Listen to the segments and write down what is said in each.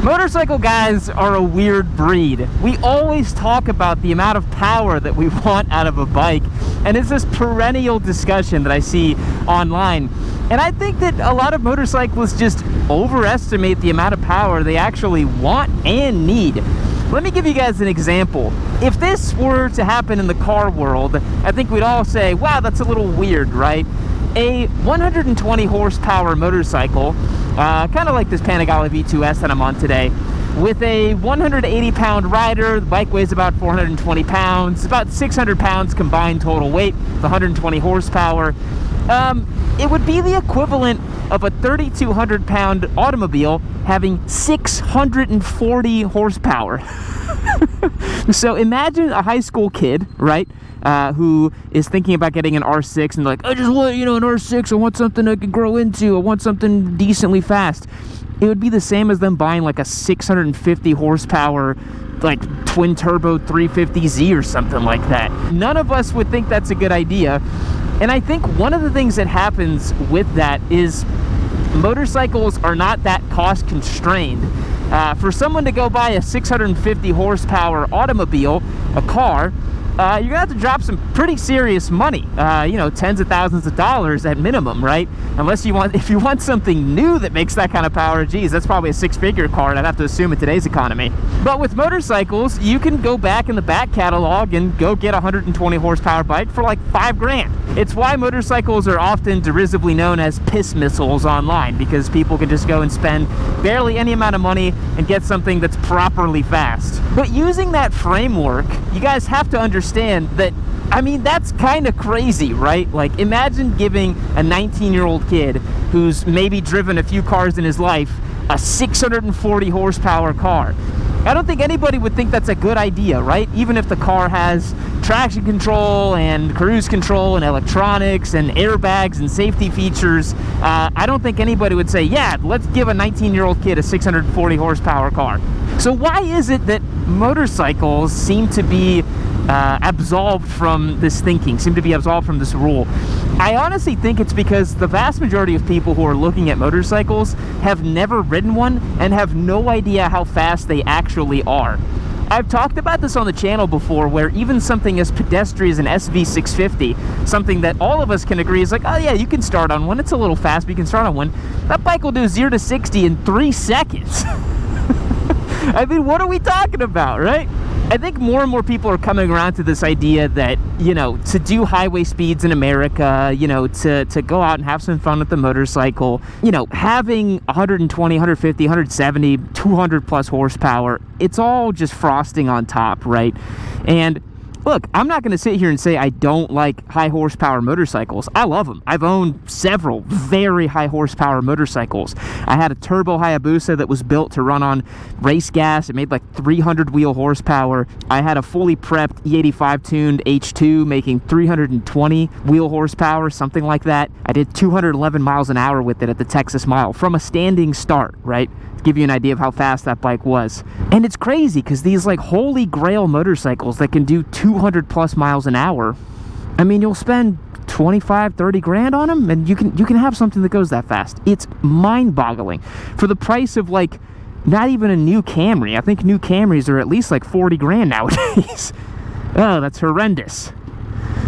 Motorcycle guys are a weird breed. We always talk about the amount of power that we want out of a bike, and it's this perennial discussion that I see online. And I think that a lot of motorcyclists just overestimate the amount of power they actually want and need. Let me give you guys an example. If this were to happen in the car world, I think we'd all say, wow, that's a little weird, right? A 120 horsepower motorcycle, kind of like this Panigale V2S that I'm on today, with a 180 pound rider. The bike weighs about 420 pounds, about 600 pounds combined total weight, 120 horsepower. It would be the equivalent of a 3,200 pound automobile having 640 horsepower. So imagine a high school kid, right, who is thinking about getting an R6 and like, I just want, an R6, I want something I can grow into, I want something decently fast. It would be the same as them buying like a 650 horsepower like twin turbo 350Z or something like that. None of us would think that's a good idea. And I think one of the things that happens with that is motorcycles are not that cost constrained. For someone to go buy a 650 horsepower automobile, a car, you're gonna have to drop some pretty serious money, tens of thousands of dollars at minimum, right? Unless if you want something new that makes that kind of power, geez, that's probably a six-figure car, I'd have to assume in today's economy. But with motorcycles, you can go back in the back catalog and go get a 120 horsepower bike for like $5,000. It's why motorcycles are often derisively known as piss missiles online, because people can just go and spend barely any amount of money and get something that's properly fast. But using that framework, you guys have to understand that, that's kind of crazy, right? Like, imagine giving a 19-year-old kid who's maybe driven a few cars in his life a 640 horsepower car. I don't think anybody would think that's a good idea, right? Even if the car has traction control and cruise control and electronics and airbags and safety features, I don't think anybody would say, yeah, let's give a 19-year-old kid a 640 horsepower car. So why is it that motorcycles seem to be absolved from this thinking, seem to be absolved from this rule? I honestly think it's because the vast majority of people who are looking at motorcycles have never ridden one and have no idea how fast they actually are. I've talked about this on the channel before, where even something as pedestrian as an SV650, something that all of us can agree is like, oh yeah, you can start on one, it's a little fast, but you can start on one. That bike will do 0 to 60 in 3 seconds. What are we talking about, right? I think more and more people are coming around to this idea that, to do highway speeds in America, to go out and have some fun with the motorcycle, having 120, 150, 170, 200 plus horsepower, it's all just frosting on top, right? And look, I'm not going to sit here and say I don't like high horsepower motorcycles. I love them. I've owned several very high horsepower motorcycles. I had a Turbo Hayabusa that was built to run on race gas. It made like 300 wheel horsepower. I had a fully prepped E85 tuned H2 making 320 wheel horsepower, something like that. I did 211 miles an hour with it at the Texas Mile from a standing start, right? To give you an idea of how fast that bike was. And it's crazy because these like holy grail motorcycles that can do 200 plus miles an hour, you'll spend 25, 30 grand on them and you can have something that goes that fast. It's mind-boggling for the price of like not even a new Camry. I think new Camrys are at least like 40 grand nowadays. Oh, that's horrendous.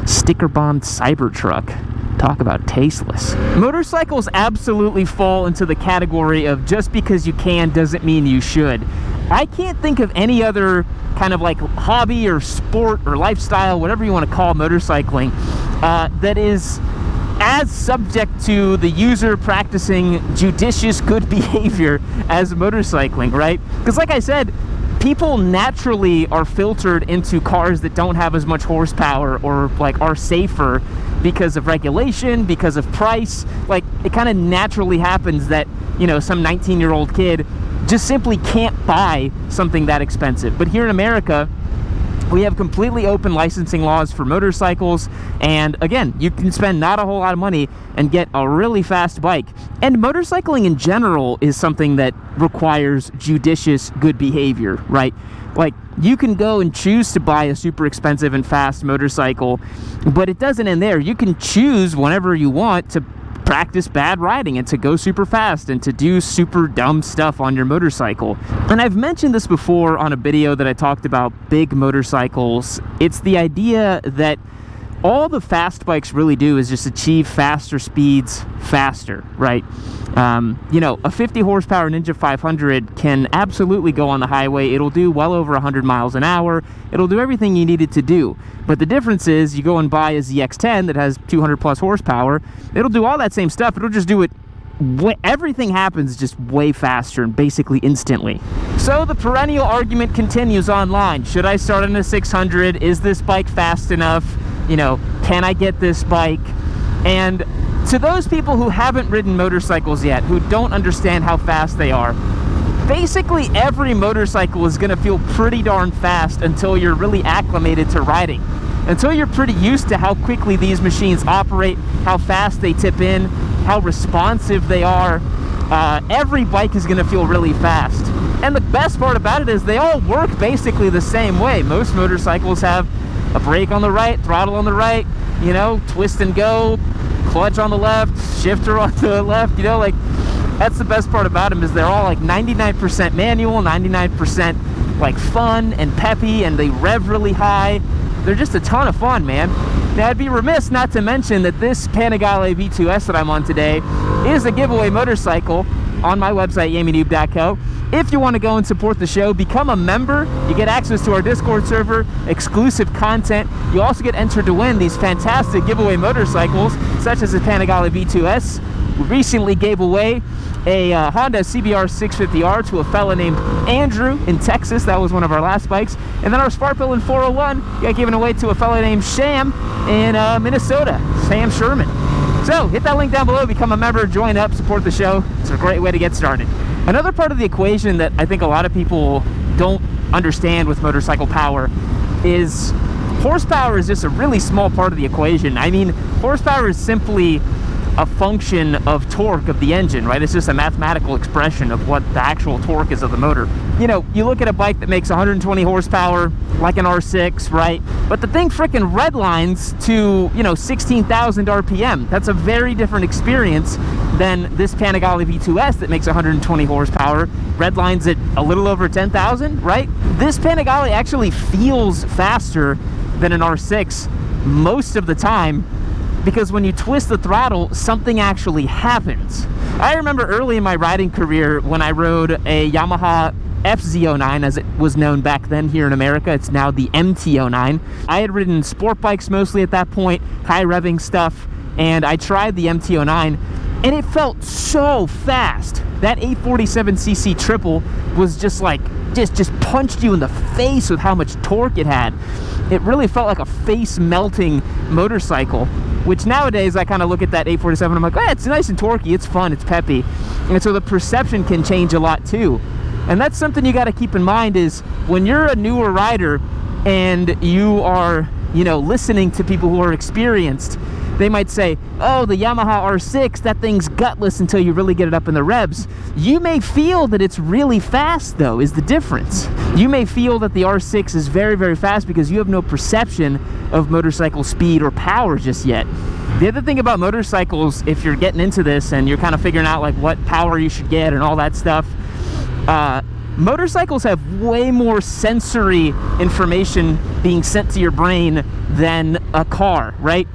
Sticker bombed Cybertruck. Talk about tasteless. Motorcycles absolutely fall into the category of just because you can doesn't mean you should. I can't think of any other kind of like hobby or sport or lifestyle, whatever you want to call motorcycling, that is as subject to the user practicing judicious good behavior as motorcycling, right? Because like I said, people naturally are filtered into cars that don't have as much horsepower or like are safer because of regulation, because of price. Like, it kind of naturally happens that, some 19-year-old kid just simply can't buy something that expensive. But here in America, we have completely open licensing laws for motorcycles, and again, you can spend not a whole lot of money and get a really fast bike. And motorcycling in general is something that requires judicious good behavior, right? Like, you can go and choose to buy a super expensive and fast motorcycle, but it doesn't end there. You can choose whenever you want to practice bad riding and to go super fast and to do super dumb stuff on your motorcycle. And I've mentioned this before on a video that I talked about big motorcycles. It's the idea that all the fast bikes really do is just achieve faster speeds faster, right? You know, a 50 horsepower Ninja 500 can absolutely go on the highway. It'll do well over 100 miles an hour. It'll do everything you need it to do. But the difference is you go and buy a ZX10 that has 200 plus horsepower. It'll do all that same stuff. It'll just do it everything happens just way faster and basically instantly. So the perennial argument continues online. Should I start on a 600? Is this bike fast enough? You know, can I get this bike? And to those people who haven't ridden motorcycles yet, who don't understand how fast they are, basically every motorcycle is going to feel pretty darn fast until you're really acclimated to riding. Until you're pretty used to how quickly these machines operate, how fast they tip in, how responsive they are, every bike is going to feel really fast. And the best part about it is they all work basically the same way. Most motorcycles have a brake on the right, throttle on the right, you know, twist and go, clutch on the left, shifter on the left, you know, like, that's the best part about them, is they're all like 99% manual, 99% like fun and peppy, and they rev really high. They're just a ton of fun, man. Now, I'd be remiss not to mention that this Panigale V2S that I'm on today is a giveaway motorcycle on my website, yamynoob.co. If you want to go and support the show, become a member. You get access to our Discord server, exclusive content. You also get entered to win these fantastic giveaway motorcycles, such as the Panigale V2S. We recently gave away a Honda CBR 650R to a fella named Andrew in Texas. That was one of our last bikes. And then our Sparkbillion 401 got given away to a fella named Sham in Minnesota, Sam Sherman. So hit that link down below, become a member, join up, support the show. It's a great way to get started. Another part of the equation that I think a lot of people don't understand with motorcycle power is horsepower is just a really small part of the equation. I mean, horsepower is simply a function of torque of the engine, right? It's just a mathematical expression of what the actual torque is of the motor. You know, you look at a bike that makes 120 horsepower, like an R6, right? But the thing frickin' redlines to, you know, 16,000 RPM. That's a very different experience than this Panigale V2S that makes 120 horsepower. Redlines at a little over 10,000, right? This Panigale actually feels faster than an R6 most of the time, because when you twist the throttle, something actually happens. I remember early in my riding career when I rode a Yamaha FZ09, as it was known back then here in America. It's now the MT09. I had ridden sport bikes mostly at that point, high revving stuff, and I tried the MT09, and it felt so fast. That 847cc triple was just like, just punched you in the face with how much torque it had. It really felt like a face-melting motorcycle, which nowadays I kind of look at that 847, I'm like, oh, it's nice and torquey, it's fun, it's peppy. And so the perception can change a lot too. And that's something you got to keep in mind, is when you're a newer rider and you are, you know, listening to people who are experienced, they might say, oh, the Yamaha R6, that thing's gutless until you really get it up in the revs. You may feel that it's really fast, though, is the difference. You may feel that the R6 is very, very fast because you have no perception of motorcycle speed or power just yet. The other thing about motorcycles, if you're getting into this and you're kind of figuring out like what power you should get and all that stuff, motorcycles have way more sensory information being sent to your brain than a car, right?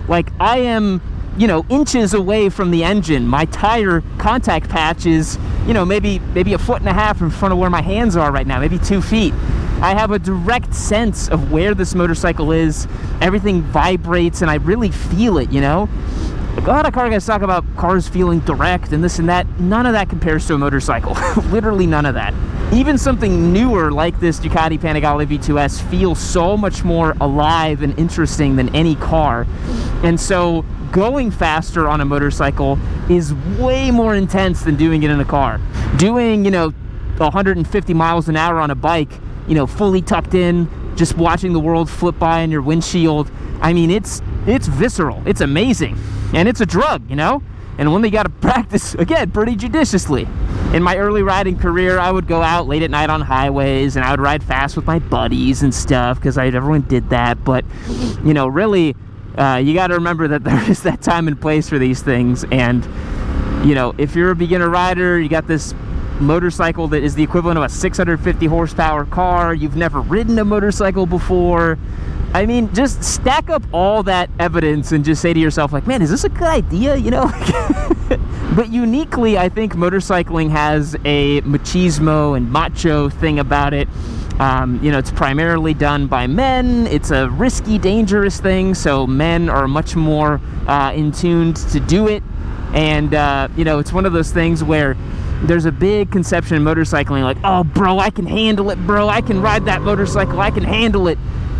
Like, I am, you know, inches away from the engine. My tire contact patch is, you know, maybe a foot and a half in front of where my hands are right now, maybe 2 feet. I have a direct sense of where this motorcycle is. Everything vibrates and I really feel it, you know? A lot of car guys talk about cars feeling direct and this and that. None of that compares to a motorcycle. Literally none of that. Even something newer like this Ducati Panigale V2S feels so much more alive and interesting than any car. And so going faster on a motorcycle is way more intense than doing it in a car. Doing, you know, 150 miles an hour on a bike, you know, fully tucked in, just watching the world flip by in your windshield. I mean, it's visceral. It's amazing. And it's a drug, you know? And one they got to practice, again, pretty judiciously. In my early riding career, I would go out late at night on highways and I would ride fast with my buddies and stuff because everyone did that. But, you know, really, you got to remember that there is that time and place for these things. And, you know, if you're a beginner rider, you got this motorcycle that is the equivalent of a 650 horsepower car, you've never ridden a motorcycle before. I mean, just stack up all that evidence and just say to yourself, like, man, is this a good idea, you know? But uniquely, I think motorcycling has a machismo and macho thing about it. You know, it's primarily done by men. It's a risky, dangerous thing, so men are much more in tuned to do it. And, you know, it's one of those things where there's a big conception in motorcycling, like, oh, bro, I can handle it, bro. I can ride that motorcycle. I can handle it.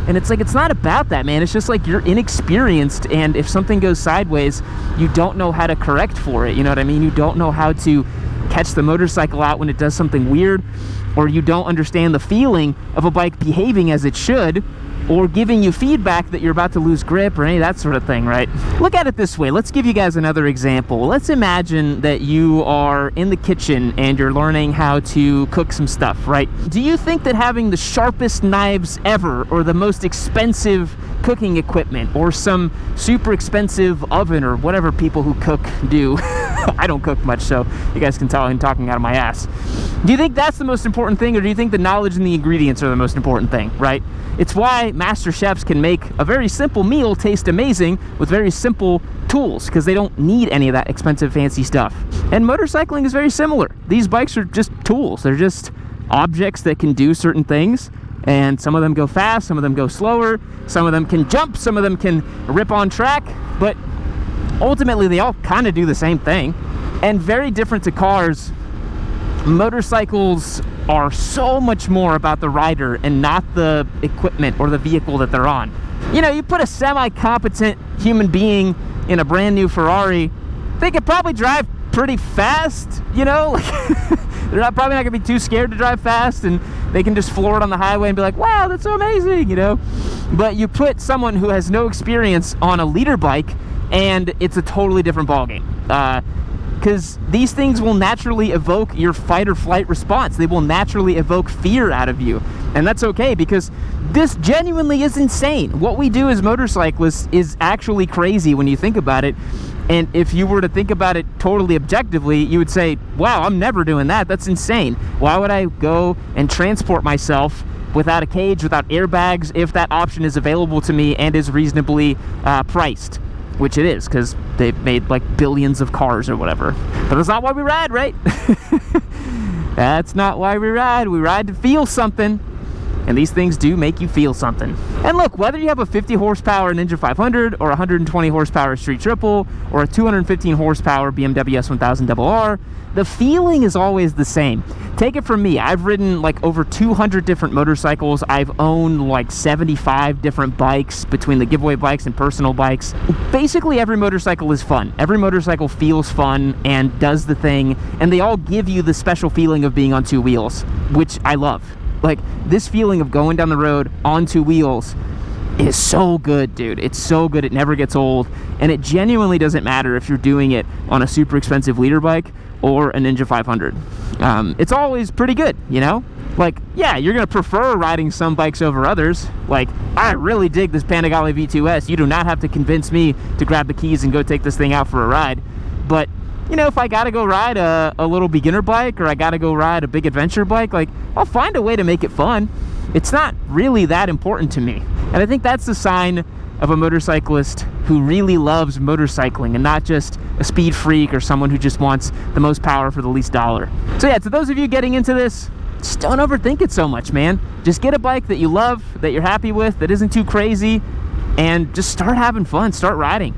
And it's like, it's not about that, man. It's just like you're inexperienced, and if something goes sideways, you don't know how to correct for it. You know what I mean? You don't know how to catch the motorcycle out when it does something weird, or you don't understand the feeling of a bike behaving as it should, or giving you feedback that you're about to lose grip or any of that sort of thing, right? Look at it this way. Let's give you guys another example. Let's imagine that you are in the kitchen and you're learning how to cook some stuff, right? Do you think that having the sharpest knives ever, or the most expensive cooking equipment, or some super expensive oven, or whatever people who cook do, I don't cook much, so you guys can tell I'm talking out of my ass. Do you think that's the most important thing, or do you think the knowledge and the ingredients are the most important thing, right? It's why master chefs can make a very simple meal taste amazing with very simple tools, because they don't need any of that expensive fancy stuff. And motorcycling is very similar. These bikes are just tools. They're just objects that can do certain things, and some of them go fast, some of them go slower, some of them can jump, some of them can rip on track, but ultimately they all kind of do the same thing. And very different to cars, motorcycles are so much more about the rider and not the equipment or the vehicle that they're on. You know, you put a semi-competent human being in a brand new Ferrari, they could probably drive pretty fast, you know? They're probably not gonna be too scared to drive fast, and they can just floor it on the highway and be like, wow, that's so amazing, you know? But you put someone who has no experience on a leader bike, and it's a totally different ballgame. Because these things will naturally evoke your fight or flight response. They will naturally evoke fear out of you. And that's okay, because this genuinely is insane. What we do as motorcyclists is actually crazy when you think about it. And if you were to think about it totally objectively, you would say, wow, I'm never doing that. That's insane. Why would I go and transport myself without a cage, without airbags, if that option is available to me and is reasonably priced? Which it is, because they've made like billions of cars or whatever. But that's not why we ride, right? That's not why we ride. We ride to feel something. And these things do make you feel something. And look, whether you have a 50 horsepower Ninja 500 or 120 horsepower Street Triple or a 215 horsepower BMW S1000RR, the feeling is always the same. Take it from me, I've ridden like over 200 different motorcycles. I've owned like 75 different bikes between the giveaway bikes and personal bikes. Basically every motorcycle is fun. Every motorcycle feels fun and does the thing, and they all give you the special feeling of being on two wheels, which I love. Like, this feeling of going down the road on two wheels is so good, dude. It's so good, it never gets old. And it genuinely doesn't matter if you're doing it on a super expensive leader bike or a Ninja 500. It's always pretty good, you know? Like, yeah, you're gonna prefer riding some bikes over others. Like, I really dig this Panigale V2S. You do not have to convince me to grab the keys and go take this thing out for a ride. But, you know, if I gotta go ride a little beginner bike, or I gotta go ride a big adventure bike, like, I'll find a way to make it fun. It's not really that important to me. And I think that's the sign of a motorcyclist who really loves motorcycling and not just a speed freak or someone who just wants the most power for the least dollar. So yeah, to those of you getting into this, just don't overthink it so much, man. Just get a bike that you love, that you're happy with, that isn't too crazy, and just start having fun, start riding.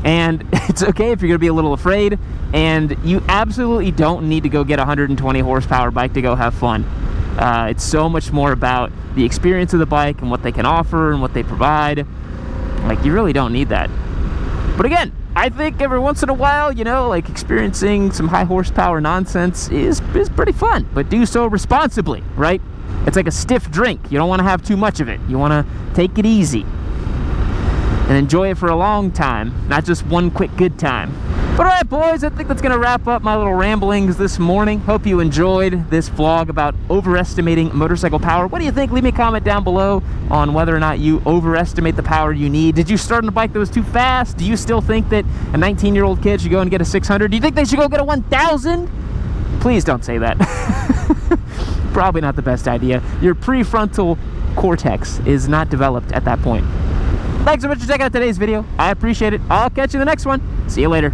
And it's okay if you're gonna be a little afraid, and you absolutely don't need to go get a 120 horsepower bike to go have fun. It's so much more about the experience of the bike and what they can offer and what they provide. Like, you really don't need that. But again, I think every once in a while, you know, like, experiencing some high horsepower nonsense is pretty fun, but do so responsibly, right? It's like a stiff drink. You don't want to have too much of it. You want to take it easy and enjoy it for a long time, not just one quick good time. But all right, boys, I think that's going to wrap up my little ramblings this morning. Hope you enjoyed this vlog about overestimating motorcycle power. What do you think? Leave me a comment down below on whether or not you overestimate the power you need. Did you start on a bike that was too fast? Do you still think that a 19-year-old kid should go and get a 600? Do you think they should go get a 1000? Please don't say that. Probably not the best idea. Your prefrontal cortex is not developed at that point. Thanks so much for checking out today's video. I appreciate it. I'll catch you in the next one. See you later.